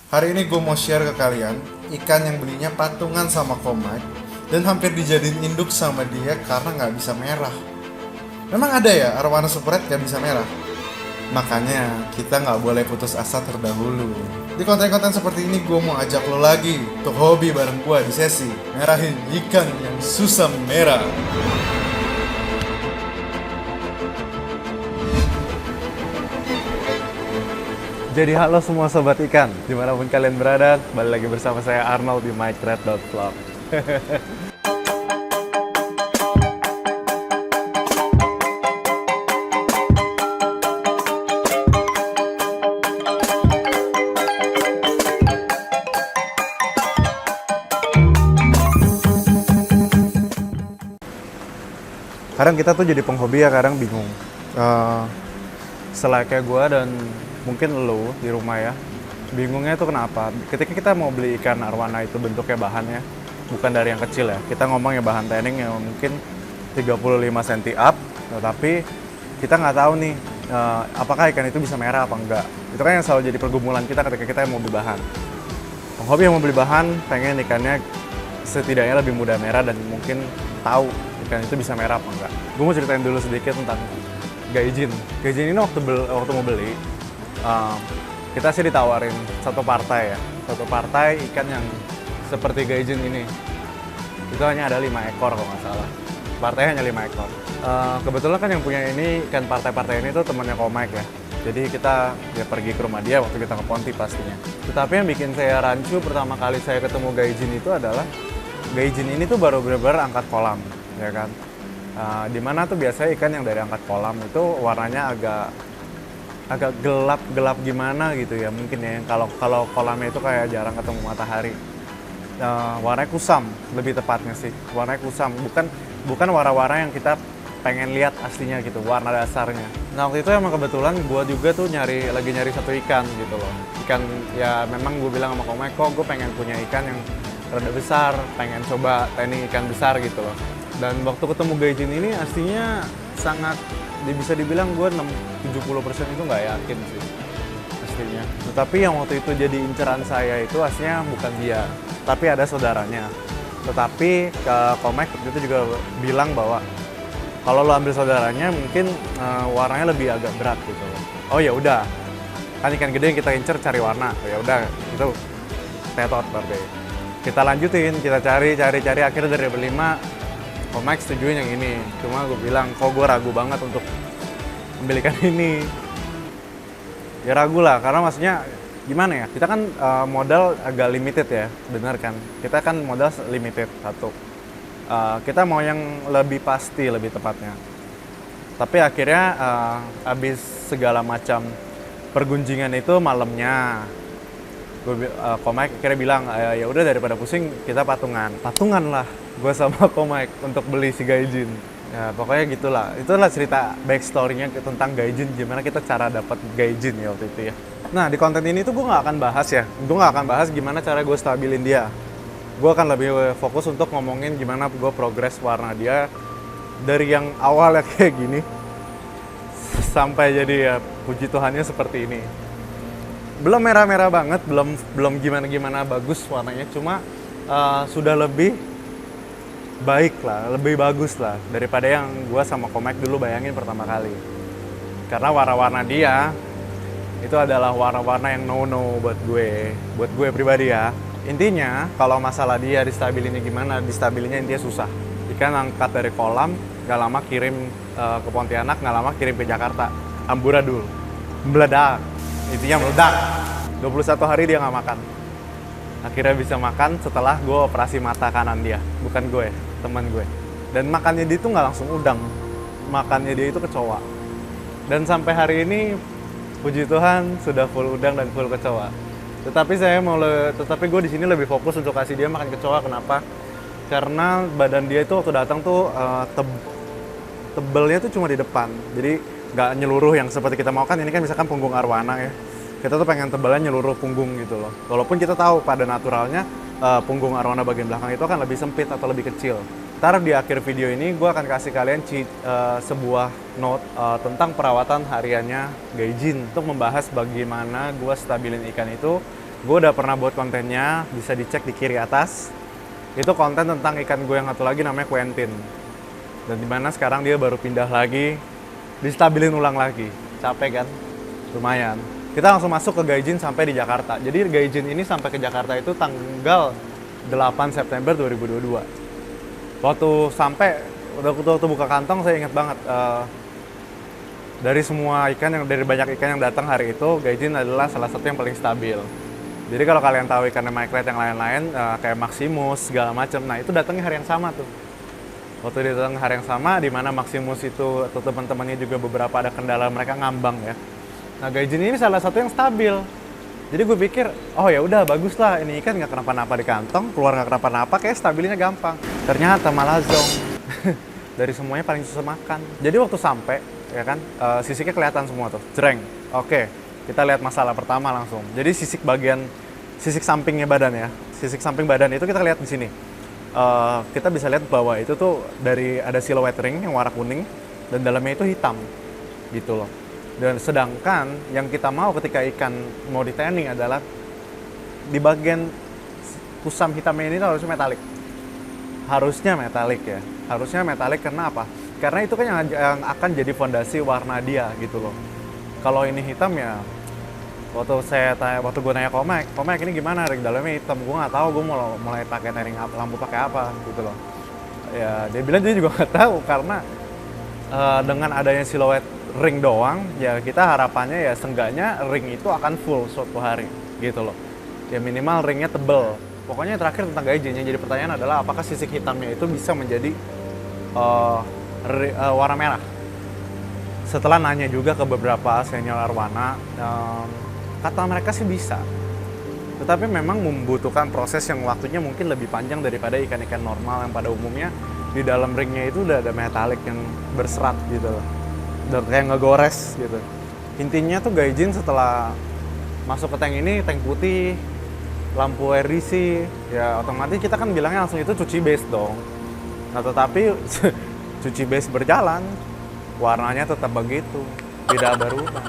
Hari ini gue mau share ke kalian ikan yang belinya patungan sama Komik dan hampir dijadiin induk sama dia karena nggak bisa merah. Memang ada ya arwana super red nggak bisa merah? Makanya kita nggak boleh putus asa terdahulu. Di konten-konten seperti ini gue mau ajak lo lagi untuk hobi bareng gue di sesi merahin ikan yang susah merah. Jadi halo semua sobat ikan, dimanapun kalian berada, balik lagi bersama saya Arnold di mythread.vlog. Kadang kita tuh jadi penghobi ya, kadang bingung. Selayaknya gue dan mungkin lo di rumah ya, bingungnya itu kenapa? Ketika kita mau beli ikan arwana itu bentuknya bahannya bukan dari yang kecil ya. Kita ngomongnya bahan tanning yang mungkin 35 cm up, tetapi kita nggak tahu nih apakah ikan itu bisa merah apa enggak. Itu kan yang selalu jadi pergumulan kita ketika kita mau beli bahan. Penghobi yang mau beli bahan pengen ikannya setidaknya lebih mudah merah dan mungkin tahu ikan itu bisa merah apa enggak. Gue mau ceritain dulu sedikit tentang gaijin. Gaijin ini waktu mau beli, kita sih ditawarin satu partai ya. Satu partai ikan yang seperti gaijin ini. Itu hanya ada 5 ekor kalau nggak salah. Partainya hanya 5 ekor. Kebetulan kan yang punya ini ikan partai-partai ini tuh temannya Komik ya. Jadi kita pergi ke rumah dia waktu kita ke Ponti pastinya. Tetapi yang bikin saya rancu pertama kali saya ketemu gaijin itu adalah gaijin ini tuh baru benar-benar angkat kolam, ya kan? Dimana tuh biasanya ikan yang dari angkat kolam itu warnanya agak gelap gimana gitu ya mungkin ya. Kalau kolamnya itu kayak jarang ketemu matahari. Warnanya kusam lebih tepatnya sih. Warnanya kusam, bukan warna-warna yang kita pengen lihat aslinya gitu, warna dasarnya. Nah waktu itu emang kebetulan gue juga tuh lagi nyari satu ikan gitu loh. Ikan ya memang gue bilang sama Komik, kok gue pengen punya ikan yang rada besar, pengen coba tanning ikan besar gitu loh. Dan waktu ketemu gaijin ini aslinya sangat bisa dibilang gue 70% itu nggak yakin sih aslinya. Tetapi yang waktu itu jadi inceran saya itu aslinya bukan dia, tapi ada saudaranya. Tetapi Komik waktu itu juga bilang bahwa kalau lo ambil saudaranya mungkin warnanya lebih agak berat gitu loh. Oh ya udah, kan ikan gede yang kita incer cari warna. Oh ya udah, itu tetot berarti. Kita lanjutin, kita cari akhirnya dari berlima Komik setujuin yang ini. Cuma gue bilang, kok gue ragu banget untuk ambil ikan ini. Ya ragu lah, karena maksudnya gimana ya, kita kan modal agak limited ya, bener kan? Kita kan modal limited, satu. Kita mau yang lebih pasti, lebih tepatnya. Tapi akhirnya habis segala macam pergunjingan itu malamnya, Komik akhirnya bilang, ya udah daripada pusing kita patungan lah gue sama Komik untuk beli si gaijin. Ya pokoknya gitulah, itulah cerita backstory-nya tentang gaijin, gimana kita cara dapat gaijin ya waktu itu ya. Nah di konten ini tuh gue nggak akan bahas gimana cara gue stabilin dia. Gue akan lebih fokus untuk ngomongin gimana gue progres warna dia dari yang awalnya kayak gini sampai jadi ya puji Tuhannya seperti ini. Belum merah-merah banget, belum gimana-gimana bagus warnanya, cuma sudah lebih baik lah, lebih bagus lah daripada yang gue sama Komik dulu bayangin pertama kali. Karena warna-warna dia itu adalah warna-warna yang no buat gue pribadi ya. Intinya kalau masalah dia distabilinnya gimana, distabilinnya intinya susah. Ikan angkat dari kolam, gak lama kirim ke Pontianak, gak lama kirim ke Jakarta, amburadul, meledak. Intinya meledak. 21 hari dia nggak makan. Akhirnya bisa makan setelah gue operasi mata kanan dia. Bukan gue, teman gue. Dan makannya dia itu nggak langsung udang. Makannya dia itu kecoa. Dan sampai hari ini, puji Tuhan, sudah full udang dan full kecoa. Tetapi gue di sini lebih fokus untuk kasih dia makan kecoa. Kenapa? Karena badan dia itu waktu datang tuh tebelnya tuh cuma di depan. Jadi nggak nyeluruh yang seperti kita mau kan. Ini kan misalkan punggung arwana ya. Kita tuh pengen tebelnya nyeluruh punggung gitu loh. Walaupun kita tahu pada naturalnya punggung arwana bagian belakang itu akan lebih sempit atau lebih kecil. Ntar di akhir video ini gue akan kasih kalian sebuah note tentang perawatan hariannya gaijin untuk membahas bagaimana gue stabilin ikan itu Gue udah pernah buat kontennya, bisa dicek di kiri atas. Itu konten tentang ikan gue yang satu lagi namanya Quentin. Dan dimana sekarang dia baru pindah lagi, distabilin ulang lagi. Capek kan? Lumayan. Kita langsung masuk ke Gaijin sampai di Jakarta. Jadi Gaijin ini sampai ke Jakarta itu tanggal 8 September 2022. Waktu sampai, waktu buka kantong saya ingat banget. Dari semua ikan, dari banyak ikan yang datang hari itu, Gaijin adalah salah satu yang paling stabil. Jadi kalau kalian tahu ikan micret yang lain-lain, kayak Maximus, segala macam, nah itu datangnya hari yang sama tuh. Waktu dia datang hari yang sama, di mana Maximus itu atau teman-temannya juga beberapa ada kendala mereka ngambang ya. Nah Gaijin ini salah satu yang stabil. Jadi gue pikir, oh ya udah bagus lah, ini ikan nggak kenapa-napa di kantong, keluar nggak kenapa-napa, kayak stabilinya gampang. Ternyata malah zong. Dari semuanya paling susah makan. Jadi waktu sampai, ya kan, sisiknya kelihatan semua tuh, jreng. Oke, kita lihat masalah pertama langsung. Jadi sisik sampingnya badan ya, sisik samping badan itu kita lihat di sini. Kita bisa lihat bahwa itu tuh dari ada silhouette ring yang warna kuning dan dalamnya itu hitam, gitu loh. Dan sedangkan yang kita mau ketika ikan mau di tanning adalah di bagian kusam hitamnya ini harusnya metalik. Harusnya metalik ya. Harusnya metalik karena apa? Karena itu kan yang akan jadi fondasi warna dia gitu loh. Kalau ini hitam ya, waktu gue nanya Komek ini gimana ring dalamnya hitam? Gue nggak tahu, gue mulai pakai tanning lampu pakai apa gitu loh. Ya dia bilang dia juga nggak tahu karena dengan adanya siluet ring doang, ya kita harapannya ya seenggaknya ring itu akan full suatu hari gitu loh. Ya minimal ringnya tebel. Pokoknya yang terakhir tentang Gaijin, yang jadi pertanyaan adalah apakah sisik hitamnya itu bisa menjadi warna merah. Setelah nanya juga ke beberapa senior arwana, kata mereka sih bisa. Tetapi memang membutuhkan proses yang waktunya mungkin lebih panjang daripada ikan-ikan normal yang pada umumnya di dalam ringnya itu udah ada metalik yang berserat gitu loh. Dan kayak ngegores gitu. Intinya tuh Gaijin setelah masuk ke tank ini, tank putih, lampu RDC, ya otomatis kita kan bilangnya langsung itu cuci base dong. Nah tetapi cuci base berjalan, warnanya tetap begitu, tidak berubah,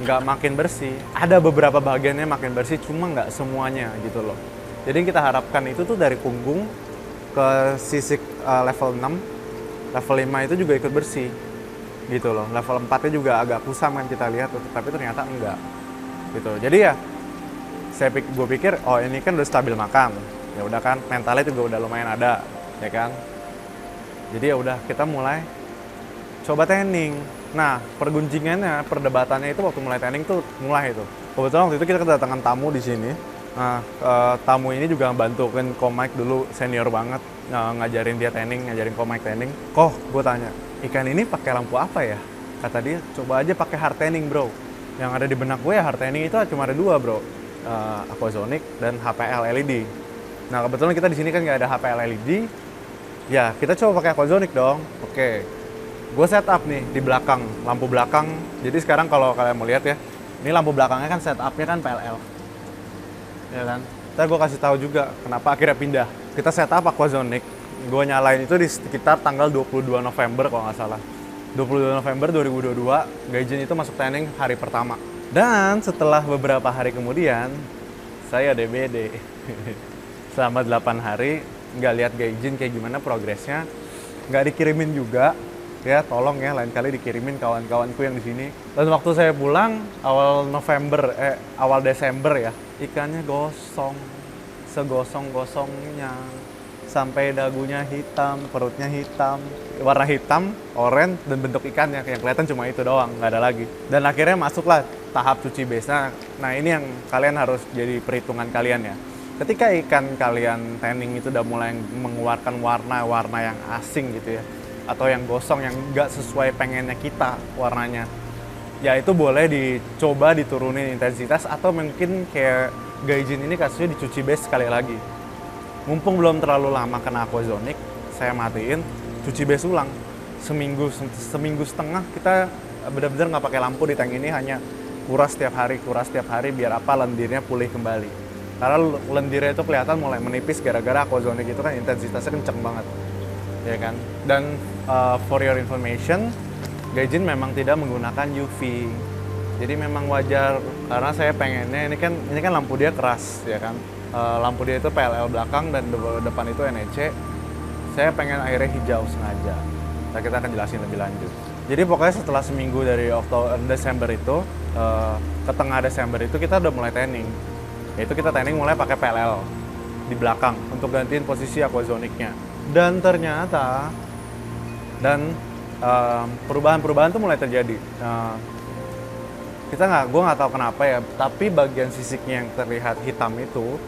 nggak makin bersih. Ada beberapa bagiannya makin bersih, cuma nggak semuanya gitu loh. Jadi kita harapkan itu tuh dari punggung ke sisik level 6, level 5 itu juga ikut bersih gitu loh. Level 4-nya juga agak kusam kan kita lihat, tapi ternyata enggak gitu. Jadi ya gue pikir oh ini kan udah stabil makan, ya udah kan, mentalnya juga udah lumayan ada ya kan. Jadi ya udah kita mulai coba tanning. Nah pergunjingannya, perdebatannya itu waktu mulai tanning tuh mulai itu. Kebetulan waktu itu kita kedatangan tamu di sini. Nah tamu ini juga bantuin Komek dulu, senior banget, ngajarin dia tanning, ngajarin Komek tanning. Gue tanya, ikan ini pakai lampu apa ya? Kata dia, coba aja pakai hard tanning bro. Yang ada di benak gue ya hard tanning itu cuma ada dua bro, Aquazonic dan HPL LED. Nah kebetulan kita di sini kan nggak ada HPL LED, ya kita coba pakai Aquazonic dong. Oke, gue setup nih di belakang, lampu belakang. Jadi sekarang kalau kalian mau lihat ya, ini lampu belakangnya kan setupnya kan PLL, ya kan. Ntar gue kasih tahu juga kenapa akhirnya pindah. Kita setup Aquazonic, gue nyalain itu di sekitar tanggal 22 November kalau nggak salah. 22 November 2022, Gaijin itu masuk tanning hari pertama. Dan setelah beberapa hari kemudian, saya DBD. Selama 8 hari, nggak lihat Gaijin kayak gimana progresnya. Nggak dikirimin juga. Ya tolong ya, lain kali dikirimin kawan-kawanku yang di sini. Dan waktu saya pulang, awal Desember ya, ikannya gosong. Segosong-gosongnya. Sampai dagunya hitam, perutnya hitam, warna hitam, oranye, dan bentuk ikannya yang kelihatan cuma itu doang, nggak ada lagi. Dan akhirnya masuklah tahap cuci base. Nah ini yang kalian harus jadi perhitungan kalian ya. Ketika ikan kalian tanning itu udah mulai mengeluarkan warna-warna yang asing gitu ya, atau yang gosong, yang nggak sesuai pengennya kita warnanya, ya itu boleh dicoba diturunin intensitas, atau mungkin kayak Gaijin ini kasusnya dicuci base sekali lagi. Mumpung belum terlalu lama kena Aquazonic, saya matiin, cuci base ulang. Seminggu setengah kita benar-benar nggak pakai lampu di tank ini, hanya kuras setiap hari biar apa, lendirnya pulih kembali. Karena lendirnya itu kelihatan mulai menipis gara-gara Aquazonic itu kan intensitasnya kenceng banget, ya kan. Dan for your information, Gaijin memang tidak menggunakan UV. Jadi memang wajar karena saya pengennya ini kan lampu dia keras ya kan. Lampu dia itu PLL belakang dan depan itu NEC. Saya pengen airnya hijau sengaja. Nah, kita akan jelasin lebih lanjut. Jadi pokoknya setelah seminggu dari Desember itu ke tengah Desember itu kita udah mulai tanning. Yaitu kita tanning mulai pakai PLL di belakang untuk gantiin posisi aquasonicnya. Dan ternyata perubahan-perubahan tuh mulai terjadi. Gue nggak tahu kenapa ya, tapi bagian sisiknya yang terlihat hitam itu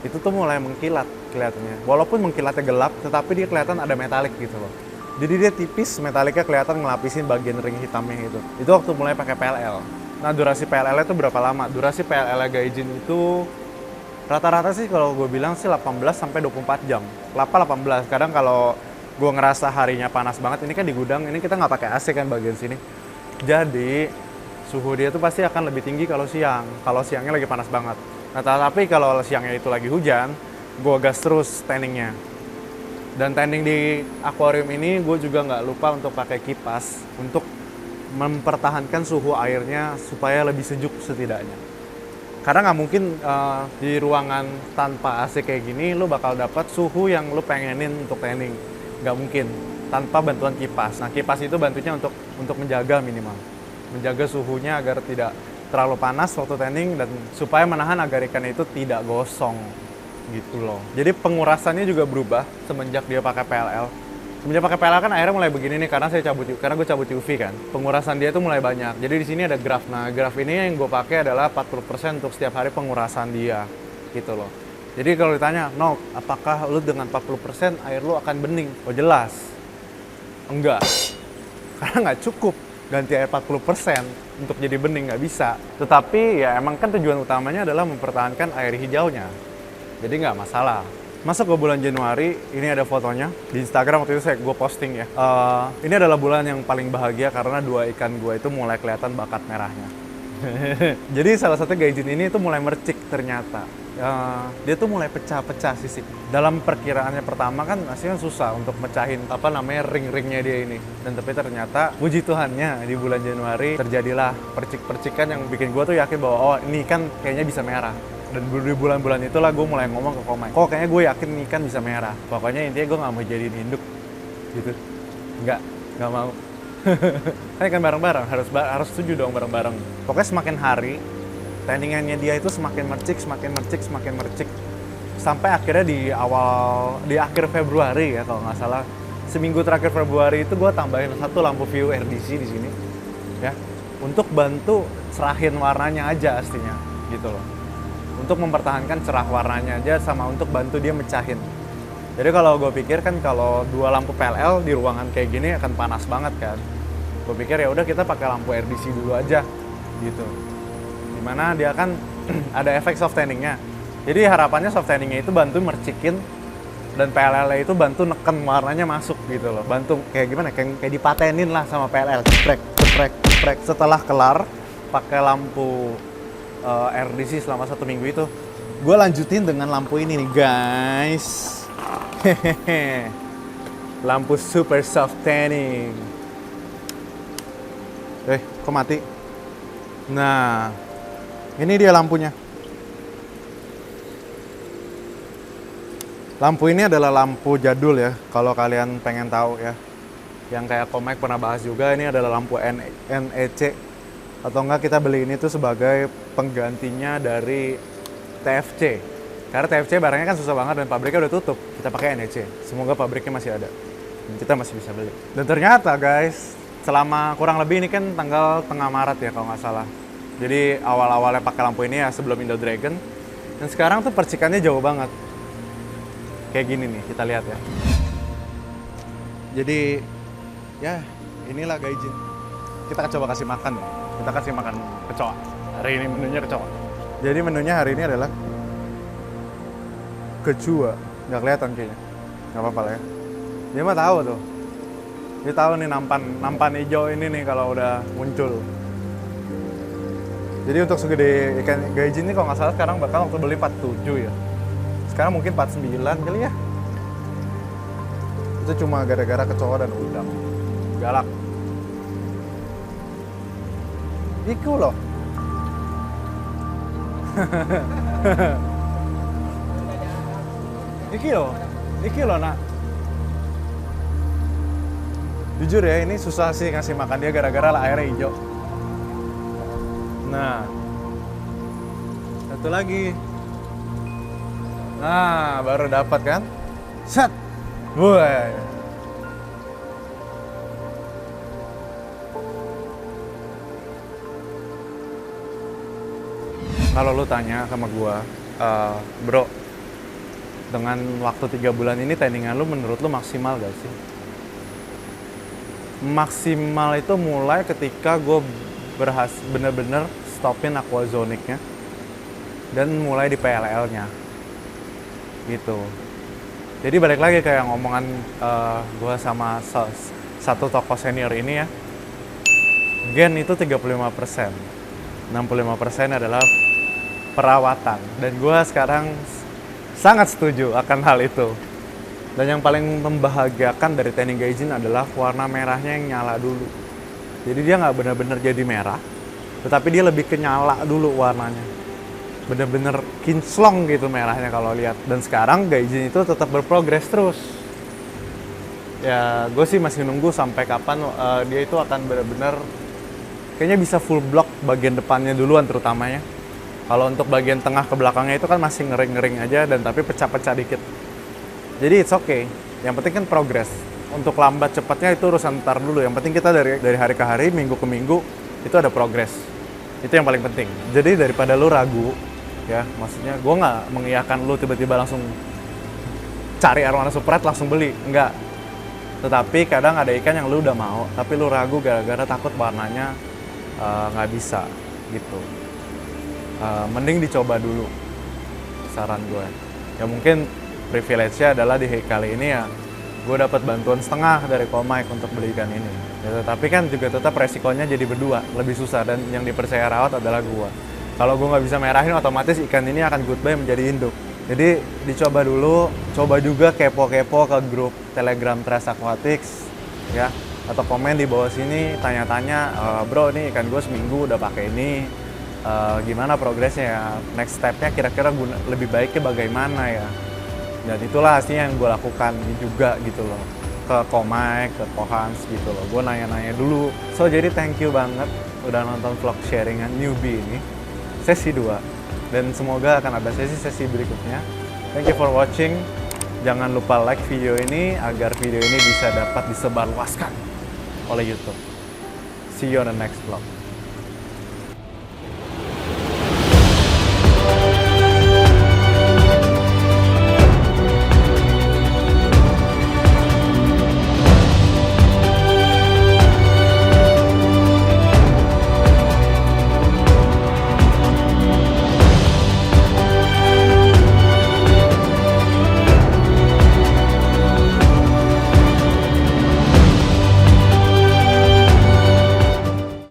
tuh mulai mengkilat kelihatannya. Walaupun mengkilatnya gelap, tetapi dia kelihatan ada metalik gitu loh. Jadi dia tipis, metaliknya kelihatan ngelapisin bagian ring hitamnya itu. Itu waktu mulai pakai PLL. Nah, durasi PLL itu berapa lama? Durasi PLL Gaijin itu rata-rata sih kalau gue bilang sih 18 sampai 24 jam. 18. Kadang kalau gue ngerasa harinya panas banget, ini kan di gudang, ini kita nggak pakai AC kan bagian sini. Jadi suhu dia tuh pasti akan lebih tinggi kalau siang. Kalau siangnya lagi panas banget. Nah, tapi kalau siangnya itu lagi hujan, gue gas terus tanningnya. Dan tanning di akuarium ini gue juga nggak lupa untuk pakai kipas untuk mempertahankan suhu airnya supaya lebih sejuk setidaknya. Karena nggak mungkin di ruangan tanpa AC kayak gini lo bakal dapat suhu yang lo pengenin untuk tanning. Nggak mungkin tanpa bantuan kipas. Nah, kipas itu bantunya untuk menjaga minimal. Menjaga suhunya agar tidak terlalu panas waktu tanning dan supaya menahan agar ikan itu tidak gosong gitu loh. Jadi pengurasannya juga berubah semenjak dia pakai PLL. Semenjak pakai PLL kan airnya mulai begini nih karena gue cabut UV kan. Pengurasan dia tuh mulai banyak. Jadi di sini ada graf. Nah, graf ini yang gue pakai adalah 40% untuk setiap hari pengurasan dia gitu loh. Jadi kalau ditanya, "No, apakah lu dengan 40% air lu akan bening?" Oh, jelas. Enggak. Karena nggak cukup ganti air 40% untuk jadi bening, nggak bisa. Tetapi ya emang kan tujuan utamanya adalah mempertahankan air hijaunya. Jadi nggak masalah. Masuk ke bulan Januari, ini ada fotonya. Di Instagram waktu itu gue posting ya. Ini adalah bulan yang paling bahagia karena 2 ikan gue itu mulai kelihatan bakat merahnya. Jadi salah satu Gaijin ini tuh mulai mercik ternyata. Dia tuh mulai pecah-pecah sisik. Dalam perkiraannya pertama kan aslinya susah untuk mecahin ring-ringnya dia ini. Dan tapi ternyata puji Tuhannya di bulan Januari terjadilah percik-percikan yang bikin gue tuh yakin bahwa oh ini kan kayaknya bisa merah. Dan di bulan-bulan itulah gue mulai ngomong ke Komai, kok kayaknya gue yakin nih kan bisa merah. Pokoknya intinya gue nggak mau jadiin induk gitu. Nggak mau. Kan ikan bareng-bareng, harus setuju dong bareng-bareng. Pokoknya semakin hari tanningannya dia itu semakin mercik. Sampai akhirnya di akhir Februari ya kalau nggak salah. Seminggu terakhir Februari itu gue tambahin 1 lampu view RDC di sini. Ya, untuk bantu cerahin warnanya aja aslinya gitu loh. Untuk mempertahankan cerah warnanya aja sama untuk bantu dia mecahin. Jadi kalau gue pikir kan kalau 2 lampu PLL di ruangan kayak gini akan panas banget kan. Gue pikir ya udah kita pakai lampu RDC dulu aja gitu. Dimana dia kan ada efek soft tanningnya. Jadi harapannya soft tanningnya itu bantu mercikin dan PLL itu bantu neken warnanya masuk gitu loh. Bantu kayak gimana? Kayak dipatenin lah sama PLL. Ceprek. Setelah kelar pakai lampu RDC selama 1 minggu itu, gue lanjutin dengan lampu ini nih guys. Lampu super soft tanning. Kok mati? Nah, ini dia lampunya. Lampu ini adalah lampu jadul ya, kalau kalian pengen tahu ya. Yang kayak Komai pernah bahas juga, ini adalah lampu NEC. Atau enggak kita beli ini tuh sebagai penggantinya dari TFC. Karena TFC barangnya kan susah banget dan pabriknya udah tutup. Kita pakai NEC. Semoga pabriknya masih ada. Dan kita masih bisa beli. Dan ternyata guys, selama kurang lebih ini kan tanggal tengah Maret ya kalau nggak salah. Jadi awal-awalnya pakai lampu ini ya sebelum Indo Dragon. Dan sekarang tuh percikannya jauh banget. Kayak gini nih, kita lihat ya. Jadi ya inilah Gaijin. Kita coba kasih makan ya. Kita kasih makan kecoa. Hari ini menunya kecoa. Jadi menunya hari ini adalah kecoa. Nggak kelihatan kayaknya. Nggak apa-apa lah ya. Dia mah tahu tuh. Dia tahu nih nampan hijau ini nih kalau udah muncul. Jadi untuk segede ikan Gaijin ini kalau nggak salah sekarang bakal waktu beli 47 ya. Sekarang mungkin 49 kali ya. Itu cuma gara-gara kecoa dan udang. Galak. Iku loh. Iki loh nak. Jujur ya, ini susah sih ngasih makan dia gara-gara airnya hijau. Nah, satu lagi. Nah, baru dapat kan? Set. Woi. Kalau lu tanya sama gua, bro, dengan waktu 3 bulan ini tanningan lu menurut lu maksimal gak sih? Maksimal itu mulai ketika gue bener-bener stopin aquazonicnya dan mulai di PLL-nya gitu. Jadi balik lagi kayak ngomongan gue sama satu tokoh senior ini ya, gen itu 35%, 65% adalah perawatan, dan gue sekarang sangat setuju akan hal itu. Dan yang paling membahagiakan dari tanning gaijin adalah warna merahnya yang nyala dulu. Jadi dia nggak benar-benar jadi merah, tetapi dia lebih ke nyala dulu warnanya. Bener-bener kinclong gitu merahnya kalau lihat. Dan sekarang gaijin itu tetap berprogres terus. Ya gue sih masih nunggu sampai kapan dia itu akan benar-benar kayaknya bisa full block bagian depannya duluan terutamanya. Kalau untuk bagian tengah ke belakangnya itu kan masih ngering-ngering aja dan tapi pecah-pecah dikit. Jadi it's okay. Yang penting kan progress. Untuk lambat cepatnya itu urusan ntar dulu. Yang penting kita dari hari ke hari, minggu ke minggu itu ada progress. Itu yang paling penting. Jadi daripada lu ragu, ya maksudnya gue nggak mengiyakan lu tiba-tiba langsung cari arwana Super Red langsung beli, enggak. Tetapi kadang ada ikan yang lu udah mau, tapi lu ragu gara-gara takut warnanya nggak bisa gitu. Mending dicoba dulu, saran gue. Ya mungkin privilege-nya adalah di kali ini ya gue dapat bantuan setengah dari Komike untuk beli ikan ini. Ya, tapi kan juga tetap resikonya jadi berdua, lebih susah, dan yang dipercaya rawat adalah gue. Kalau gue nggak bisa merahin, otomatis ikan ini akan goodbye menjadi induk. Jadi dicoba dulu, coba juga kepo-kepo ke grup Telegram Trash Aquatics ya, atau komen di bawah sini tanya-tanya, bro ini ikan gue seminggu udah pakai ini. Gimana progresnya ya, next step-nya kira-kira lebih baiknya bagaimana ya. Dan itulah hasilnya yang gue lakukan juga gitu loh, ke Komike, ke Kohans gitu loh. Gue nanya-nanya dulu. So jadi thank you banget udah nonton vlog sharingan newbie ini, sesi 2. Dan semoga akan ada sesi-sesi berikutnya. Thank you for watching. Jangan lupa like video ini agar video ini bisa dapat disebarluaskan oleh YouTube. See you on the next vlog.